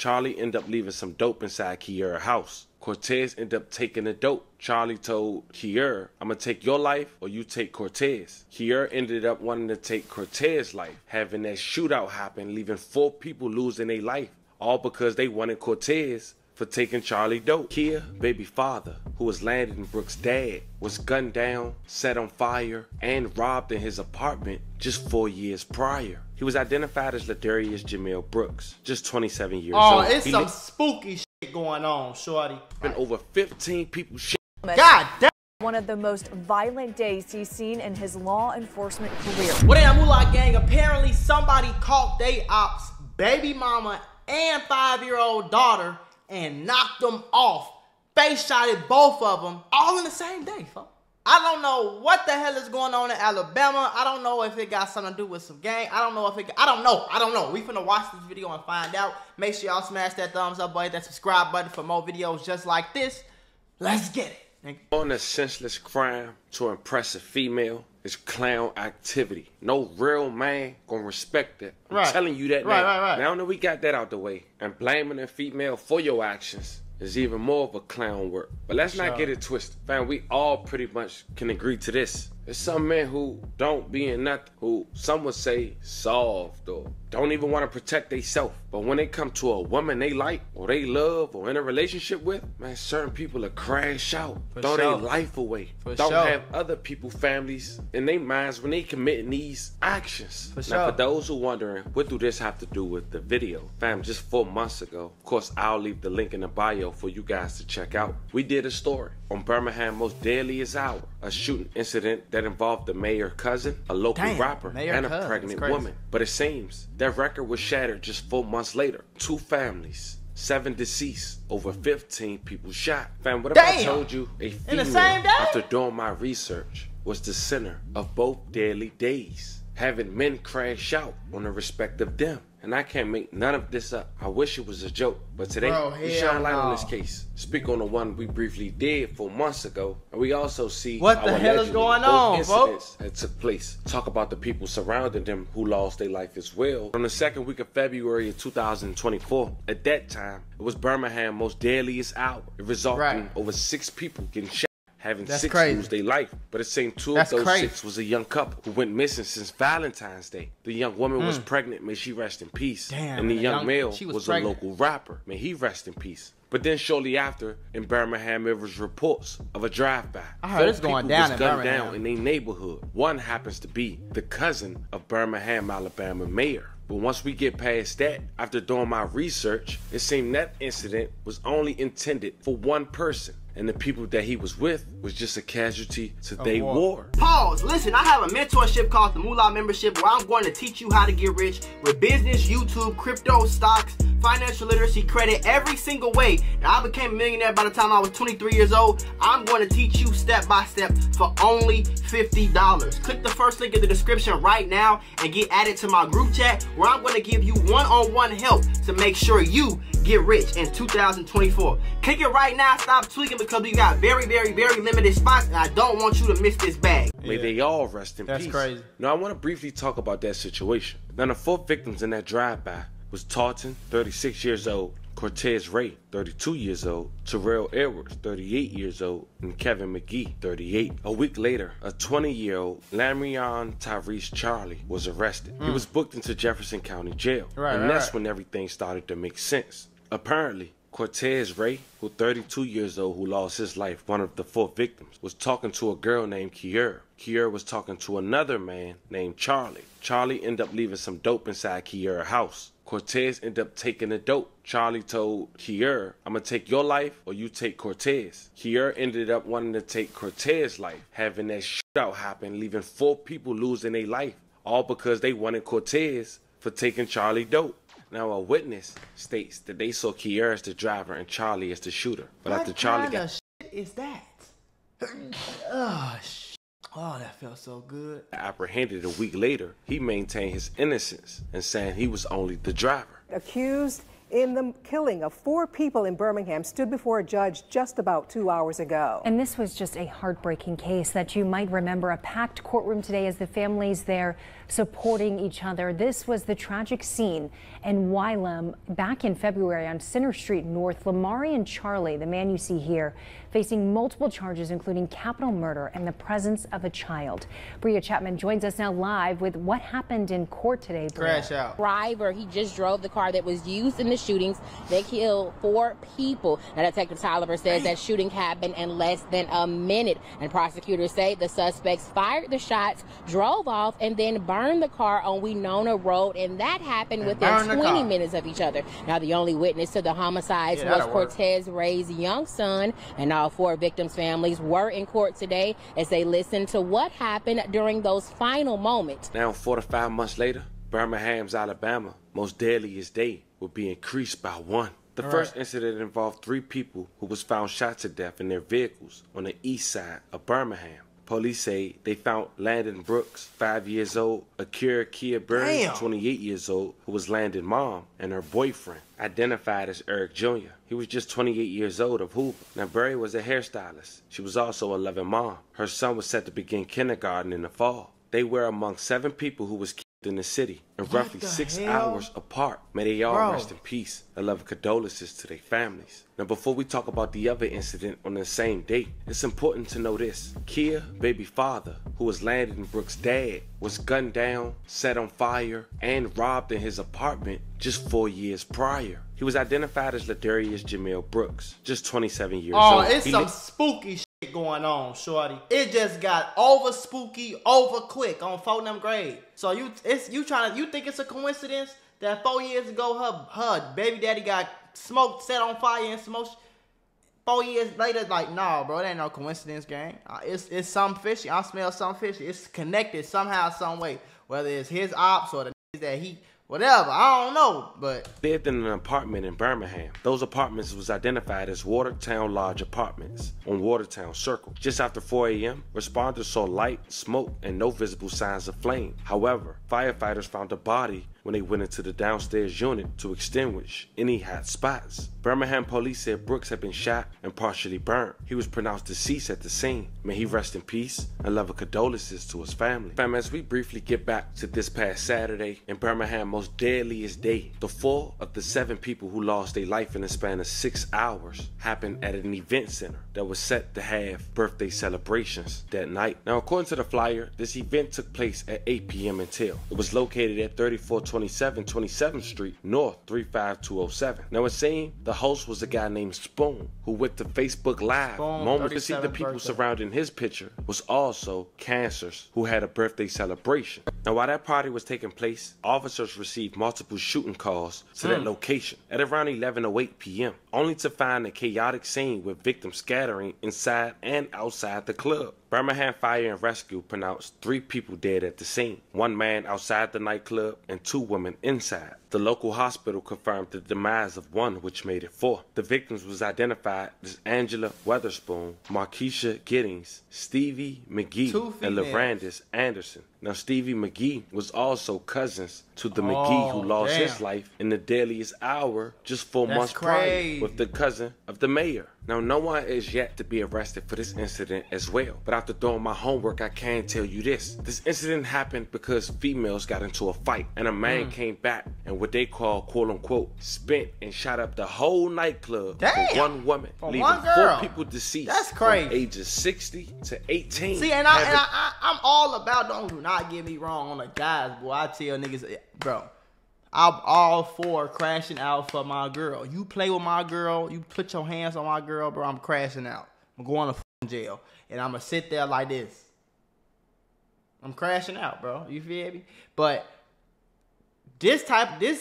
Charlie ended up leaving some dope inside Kiera's house. Cortez ended up taking the dope. Charlie told Kiera, I'm gonna take your life or you take Cortez. Kiera ended up wanting to take Cortez's life, having that shootout happen, leaving 4 people losing their life, all because they wanted Cortez for taking Charlie dope. Kia, baby father, who was Landon Brooks' dad, was gunned down, set on fire, and robbed in his apartment just 4 years prior. He was identified as Ladarius Jamil Brooks, just 27 years old. Oh, it's some spooky shit going on, shorty. Been over 15 people shot. God damn. One of the most violent days he's seen in his law enforcement career. What in that Mula gang? Apparently somebody caught they ops, baby mama, and 5-year-old daughter and knocked them off. Face shotted both of them all in the same day, folks. I don't know what the hell is going on in Alabama. I don't know if it got something to do with some gang. I don't know. We finna watch this video and find out. Make sure y'all smash that thumbs up button, that subscribe button for more videos just like this. Let's get it. On a senseless crime to impress a female is clown activity. No real man gonna respect that. I'm telling you that now. Right. Now that we got that out the way, and blaming a female for your actions is even more of a clown work. But let's not get it twisted. Fam, we all pretty much can agree to this. There's some men who don't be in nothing, who some would say soft or don't even want to protect themselves. But when they come to a woman they like or they love or in a relationship with, man, certain people will crash out, throw their life away. Don't have other people's families in their minds when they committing these actions. Now, for those who wondering, what do this have to do with the video? Fam, just 4 months ago, of course, I'll leave the link in the bio for you guys to check out. We did a story on Birmingham's most deadliest hour, a shooting incident that involved the mayor's cousin, a local rapper, and a pregnant woman. But it seems that record was shattered just 4 months later. 2 families, 7 deceased, over 15 people shot. Fam, what if I told you a female, after doing my research, was the center of both deadly days, having men crash out on the respect of them? And I can't make none of this up. I wish it was a joke, but today we shine light on this case. Speak on the one we briefly did 4 months ago, and we also see what the hell is going on, folks. That took place. Talk about the people surrounding them who lost their life as well. On the 2nd week of February of 2024, at that time, it was Birmingham's most deadliest hour. It resulted in over 6 people getting shot, having 6 lose their life. But it seemed 2 of those 6 was a young couple who went missing since Valentine's Day. The young woman was pregnant, may she rest in peace. And the young male was a local rapper, may he rest in peace. But then shortly after, in Birmingham, there was reports of a drive-by. I heard it's going down in Birmingham. Down in their neighborhood. One happens to be the cousin of Birmingham, Alabama mayor. But once we get past that, after doing my research, it seemed that incident was only intended for one person. And the people that he was with was just a casualty to their war. Pause. Listen, I have a mentorship called the Mula membership where I'm going to teach you how to get rich with business, YouTube, crypto, stocks, financial literacy, credit, every single way. Now, I became a millionaire by the time I was 23 years old. I'm going to teach you step by step for only $50. Click the first link in the description right now and get added to my group chat where I'm going to give you one-on-one help to make sure you get rich in 2024. Click it right now. Stop tweaking because we got very, very, very limited spots and I don't want you to miss this bag. May they all rest in peace. That's crazy. Now, I want to briefly talk about that situation. Now, the 4 victims in that drive-by was Tartan, 36 years old, Cortez Ray, 32 years old, Terrell Edwards, 38 years old, and Kevin McGee, 38. A week later, a 20-year-old Lamrion Tyrese Charlie was arrested. He was booked into Jefferson County Jail, and that's when everything started to make sense. Apparently, Cortez Ray, who 32 years old, who lost his life, one of the 4 victims, was talking to a girl named Kiera. Kiera was talking to another man named Charlie. Charlie ended up leaving some dope inside Kiera's house. Cortez ended up taking the dope. Charlie told Kiera, I'm gonna take your life or you take Cortez. Kiera ended up wanting to take Cortez's life, having that shootout happen, leaving 4 people losing their life, all because they wanted Cortez for taking Charlie dope. Now, a witness states that they saw Kiera as the driver and Charlie as the shooter. But after Charlie got... What kind of shit is that? Oh, that felt so good. Apprehended a week later, he maintained his innocence and saying he was only the driver. Accused in the killing of 4 people in Birmingham stood before a judge just about 2 hours ago. And this was just a heartbreaking case that you might remember. A packed courtroom today as the families there supporting each other. This was the tragic scene in Wylam back in February on Center Street North. Lamari and Charlie, the man you see here, facing multiple charges, including capital murder and the presence of a child. Bria Chapman joins us now live with what happened in court today. Bria. Crash out. Driver, he just drove the car that was used in the shootings that killed 4 people. Now, Detective Tolliver says that shooting happened in less than a minute, and prosecutors say the suspects fired the shots, drove off, and then burned the car on Winona Road, and that happened within 20 minutes of each other. Now, the only witness to the homicides was Cortez Ray's young son, and all 4 victims' families were in court today as they listened to what happened during those final moments. Now, 4 to 5 months later, Birmingham's Alabama most deadliest day will be increased by 1. The first incident involved 3 people who was found shot to death in their vehicles on the east side of Birmingham. Police say they found Landon Brooks, 5 years old, Akira Kia Berry, 28 years old, who was Landon's mom, and her boyfriend, identified as Eric Jr. He was just 28 years old of Hoover. Now, Berry was a hairstylist. She was also a loving mom. Her son was set to begin kindergarten in the fall. They were among 7 people who was killed in the city, and roughly 6 hours apart. May they all rest in peace. I love condolences to their families. Now, before we talk about the other incident on the same day, it's important to know this. Kia, baby father, who was Landon Brooks' dad, was gunned down, set on fire, and robbed in his apartment just 4 years prior. He was identified as Ladarius Jamil Brooks, just 27 years old. Oh, it's some spooky shit going on, shorty. It just got over spooky, over quick on 4 grade. So you think it's a coincidence that 4 years ago her baby daddy got smoked, set on fire, and smoked? 4 years later, like, nah, bro, it ain't no coincidence, gang. It's something fishy. I smell something fishy. It's connected somehow, some way. Whether it's his ops or the that he, whatever, I don't know, but lived in an apartment in Birmingham. Those apartments was identified as Watertown Lodge Apartments on Watertown Circle. Just after 4 a.m., responders saw light, smoke, and no visible signs of flame. However, firefighters found a body when they went into the downstairs unit to extinguish any hot spots. Birmingham police said Brooks had been shot and partially burned. He was pronounced deceased at the scene. May he rest in peace, and love and condolences to his family. Fam, as we briefly get back to this past Saturday in Birmingham's most deadliest day, the 4 of the 7 people who lost their life in the span of 6 hours happened at an event center that was set to have birthday celebrations that night. Now, according to the flyer, this event took place at 8 p.m. until. It was located at 3427 27th Street North 35207. Now, it seemed the host was a guy named Spoon, who went to Facebook Live moments to see the people surrounding his picture was also cancers who had a birthday celebration. Now, while that party was taking place, officers received multiple shooting calls to that location at around 11:08 p.m., only to find a chaotic scene with victims scattering inside and outside the club. Birmingham Fire and Rescue pronounced 3 people dead at the scene, 1 man outside the nightclub and 2 women inside. The local hospital confirmed the demise of 1, which made it 4. The victims was identified as Angela Weatherspoon, Markeisha Giddings, Stevie McGee, and LaRandis Anderson. Now, Stevie McGee was also cousins to the McGee who lost his life in the deadliest hour just 4 months prior with the cousin of the mayor. Now, no one is yet to be arrested for this incident as well. But after doing my homework, I can tell you this. This incident happened because females got into a fight and a man came back and what they call, quote unquote, spent and shot up the whole nightclub for 1 woman, leaving 4 people deceased. That's crazy. From ages 60 to 18. See, and I'm all about, do not get me wrong on the guys, boy. I tell niggas, bro, I'm all for crashing out for my girl. You play with my girl, you put your hands on my girl, bro, I'm crashing out. I'm going to jail. And I'm going to sit there like this. I'm crashing out, bro. You feel me? But this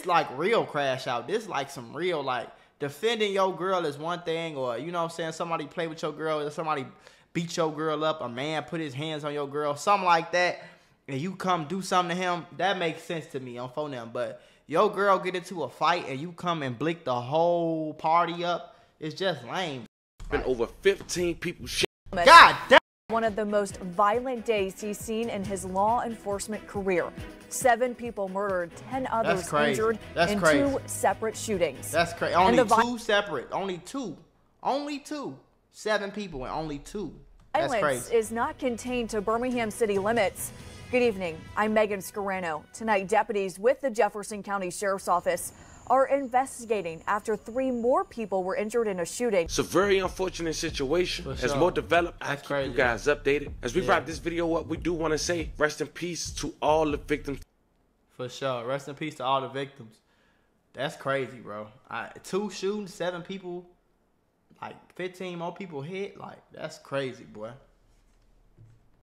like real crash out. This like some real, like, defending your girl is one thing, or, you know what I'm saying, somebody play with your girl, or somebody beat your girl up, a man put his hands on your girl, something like that, and you come do something to him, that makes sense to me on phone them. But your girl get into a fight and you come and blick the whole party up, it's just lame. Been over 15 people shot. God damn. One of the most violent days he's seen in his law enforcement career. 7 people murdered, 10 others injured in 2 separate shootings. That's crazy. Only 2 separate. Only 2. Only 2. 7 people and only 2. That's Violence crazy. is not contained to Birmingham city limits. Good evening. I'm Megan Scarano. Tonight, deputies with the Jefferson County Sheriff's Office are investigating after 3 more people were injured in a shooting. It's a very unfortunate situation. As more developed, I keep you guys updated. As we wrap this video up, we do want to say rest in peace to all the victims. For sure. Rest in peace to all the victims. That's crazy, bro. 2 shootings, 7 people, like 15 more people hit. Like, that's crazy, boy.